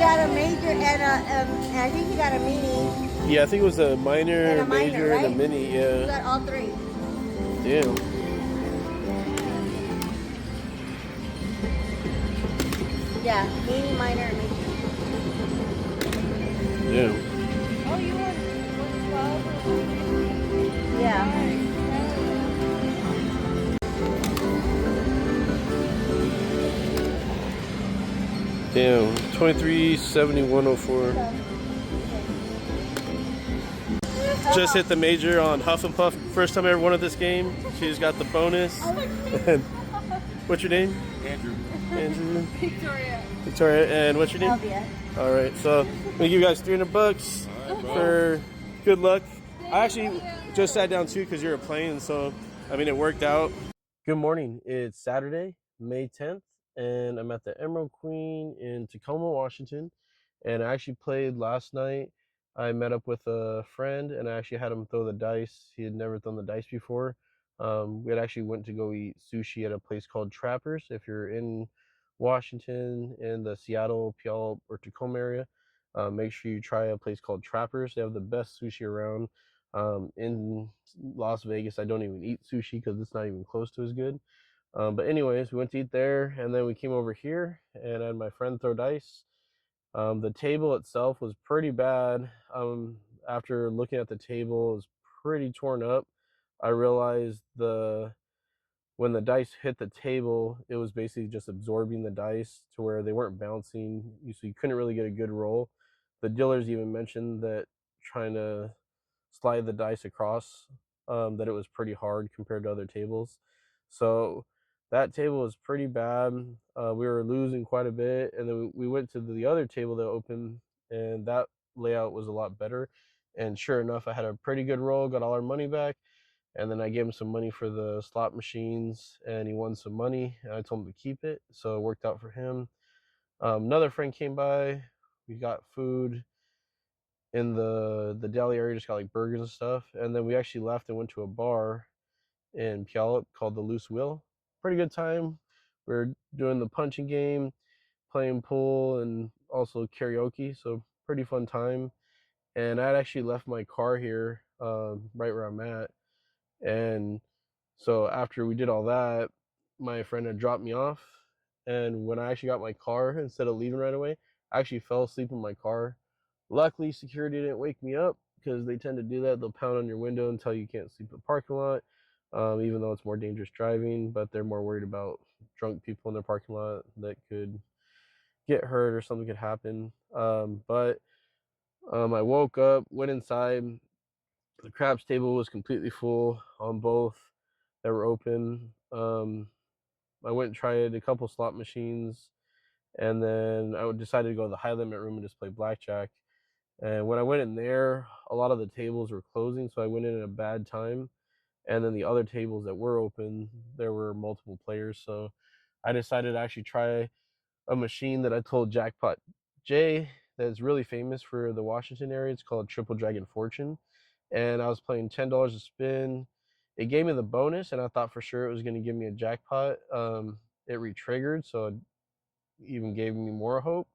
got a major and I think he got a mini. Yeah, I think it was a minor, And a major, minor, and a right? mini. He Yeah. got all three. Damn. Yeah, mini, minor, and major. Damn. Oh, you want 112 or 150? Yeah. Nice. Damn. 237104. Just hit the major on Huff and Puff. First time I ever won at this game. She's got the bonus. And what's your name? Andrew. Andrew. Victoria. Victoria. And what's your name? Albia. All right. So I'm gonna give you guys $300 for good luck. I actually just sat down too because you were playing, so I mean it worked out. Good morning. It's Saturday, May 10th, and I'm at the Emerald Queen in Tacoma, Washington. And I actually played last night. I met up with a friend, and I actually had him throw the dice. He had never thrown the dice before. We had actually went to go eat sushi at a place called Trappers. If you're in Washington, in the Seattle, Puyallup, or Tacoma area, make sure you try a place called Trappers. They have the best sushi around. In Las Vegas, I don't even eat sushi because it's not even close to as good. But anyways, we went to eat there, and then we came over here, and I had my friend throw dice. The table itself was pretty bad. After looking at the table, it was pretty torn up. I realized when the dice hit the table, it was basically just absorbing the dice to where they weren't bouncing, so you couldn't really get a good roll. The dealers even mentioned that trying to slide the dice across, that it was pretty hard compared to other tables. So that table was pretty bad. We were losing quite a bit, and then we went to the other table that opened, and that layout was a lot better. And sure enough, I had a pretty good roll, got all our money back. And then I gave him some money for the slot machines, and he won some money, and I told him to keep it, so it worked out for him. Another friend came by. We got food in the deli area, just got like burgers and stuff, and then we actually left and went to a bar in Puyallup called the Loose Wheel. Pretty good time. We were doing the punching game, playing pool, and also karaoke, so pretty fun time. And I had actually left my car here, right where I'm at. And so after we did all that, my friend had dropped me off. And when I actually got my car, instead of leaving right away, I actually fell asleep in my car. Luckily, security didn't wake me up because they tend to do that. They'll pound on your window and tell you can't sleep in the parking lot, even though it's more dangerous driving. But they're more worried about drunk people in their parking lot that could get hurt or something could happen. But I woke up, went inside. The craps table was completely full on both that were open. I went and tried a couple slot machines, and then I decided to go to the high limit room and just play blackjack. And when I went in there, a lot of the tables were closing, so I went in at a bad time. And then the other tables that were open, there were multiple players, so I decided to actually try a machine that I told Jackpot Jay that's really famous for the Washington area. It's called Triple Dragon Fortune, and I was playing $10 a spin. It gave me the bonus, and I thought for sure it was going to give me a jackpot. It re-triggered, so it even gave me more hope.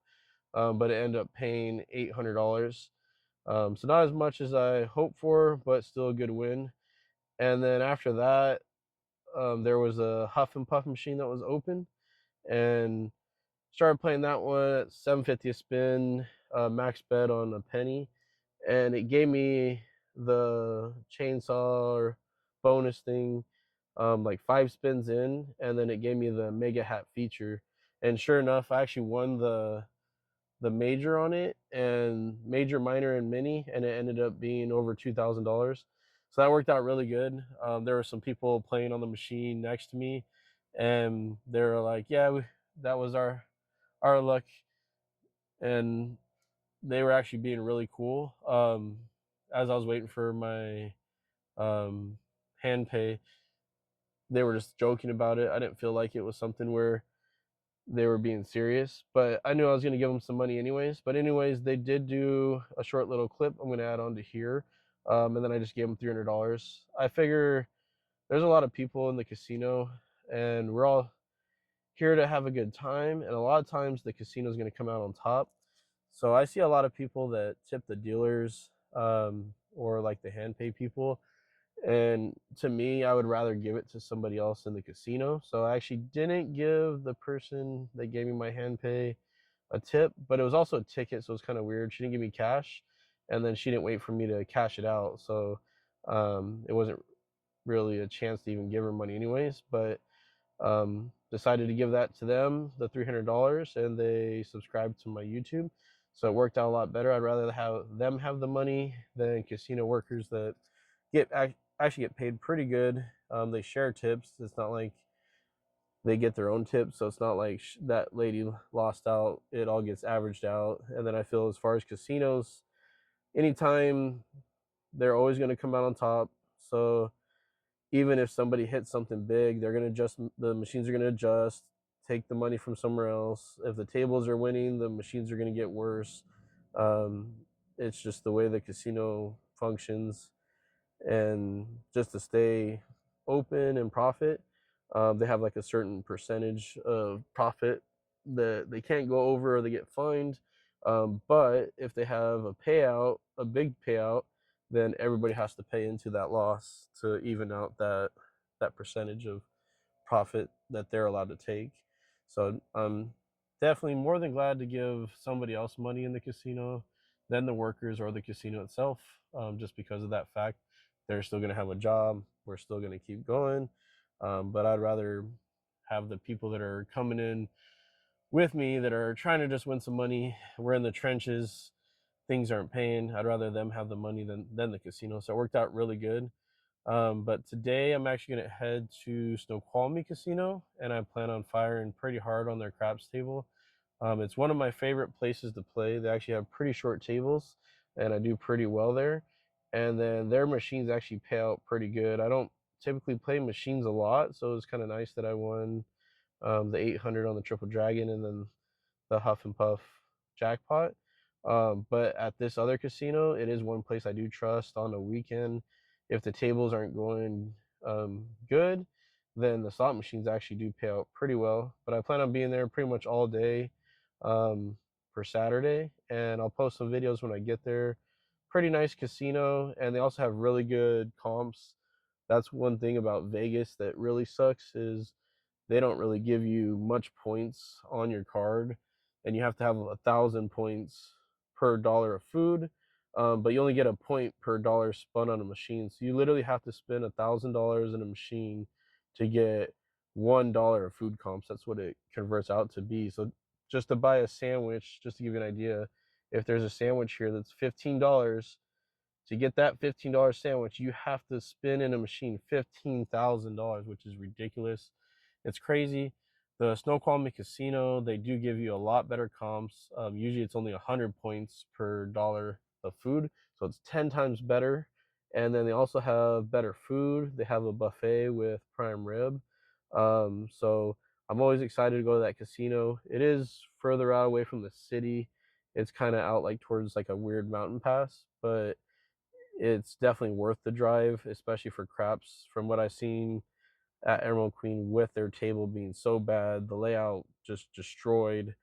But it ended up paying $800. So not as much as I hoped for, but still a good win. And then after that, there was a Huff and Puff machine that was open, and started playing that one at 750 a spin, max bet on a penny, and it gave me the chainsaw bonus thing, like 5 spins in, and then it gave me the mega hat feature. And sure enough, I actually won the major on it, and major, minor, and mini, and it ended up being over $2,000. So that worked out really good. There were some people playing on the machine next to me, and they were like, "Yeah, that was our luck," and they were actually being really cool. As I was waiting for my hand pay, they were just joking about it. I didn't feel like it was something where they were being serious, but I knew I was going to give them some money anyways. But anyways, they did do a short little clip I'm going to add on to here, and then I just gave them $300. I figure there's a lot of people in the casino, and we're all here to have a good time, and a lot of times the casino is going to come out on top. So I see a lot of people that tip the dealers, or like the hand pay people. And to me, I would rather give it to somebody else in the casino. So I actually didn't give the person that gave me my hand pay a tip, but it was also a ticket, so it was kind of weird. She didn't give me cash, and then she didn't wait for me to cash it out. So it wasn't really a chance to even give her money anyways. But decided to give that to them, the $300, and they subscribed to my YouTube. So it worked out a lot better. I'd rather have them have the money than casino workers that actually get paid pretty good. They share tips. It's not like they get their own tips, so it's not like that lady lost out. It all gets averaged out. And then I feel as far as casinos, anytime they're always going to come out on top. So even if somebody hits something big, they're going to adjust, the machines are going to adjust, take the money from somewhere else. If the tables are winning, the machines are going to get worse. It's just the way the casino functions. And just to stay open and profit, they have like a certain percentage of profit that they can't go over or they get fined. But if they have a payout, a big payout, then everybody has to pay into that loss to even out that percentage of profit that they're allowed to take. So I'm definitely more than glad to give somebody else money in the casino than the workers or the casino itself, just because of that fact. They're still going to have a job. We're still going to keep going. But I'd rather have the people that are coming in with me that are trying to just win some money. We're in the trenches. Things aren't paying. I'd rather them have the money than the casino. So it worked out really good. But today I'm actually going to head to Snoqualmie Casino, and I plan on firing pretty hard on their craps table. It's one of my favorite places to play. They actually have pretty short tables, and I do pretty well there. And then their machines actually pay out pretty good. I don't typically play machines a lot, so it was kind of nice that I won the 800 on the Triple Dragon and then the Huff and Puff jackpot. But at this other casino, it is one place I do trust on a weekend. If the tables aren't going good, then the slot machines actually do pay out pretty well. But I plan on being there pretty much all day for Saturday, and I'll post some videos when I get there. Pretty nice casino, and they also have really good comps. That's one thing about Vegas that really sucks, is they don't really give you much points on your card, and you have to have 1,000 points per dollar of food, but you only get a point per dollar spun on a machine. So you literally have to spend $1,000 in a machine to get $1 of food comps. That's what it converts out to be. So just to buy a sandwich, just to give you an idea, if there's a sandwich here that's $15, to get that $15 sandwich, you have to spin in a machine $15,000, which is ridiculous. It's crazy. The Snoqualmie Casino, they do give you a lot better comps. Usually it's only 100 points per dollar of food, so it's 10 times better. And then they also have better food. They have a buffet with prime rib. So I'm always excited to go to that casino. It is further out away from the city. It's kind of out like towards like a weird mountain pass, but it's definitely worth the drive, especially for craps. From what I've seen at Emerald Queen, with their table being so bad, the layout just destroyed.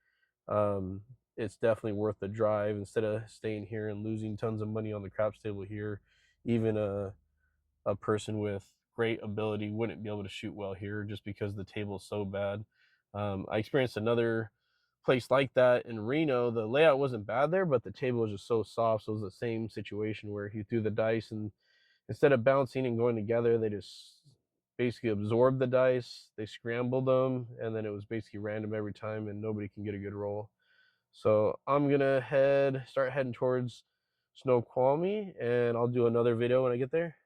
It's definitely worth the drive instead of staying here and losing tons of money on the craps table here. Even a person with great ability wouldn't be able to shoot well here just because the table is so bad. I experienced another place like that in Reno. The layout wasn't bad there, but the table was just so soft. So it was the same situation where he threw the dice, and instead of bouncing and going together, they just basically absorbed the dice. They scrambled them, and then it was basically random every time, and nobody can get a good roll. So I'm gonna start heading towards Snoqualmie, and I'll do another video when I get there.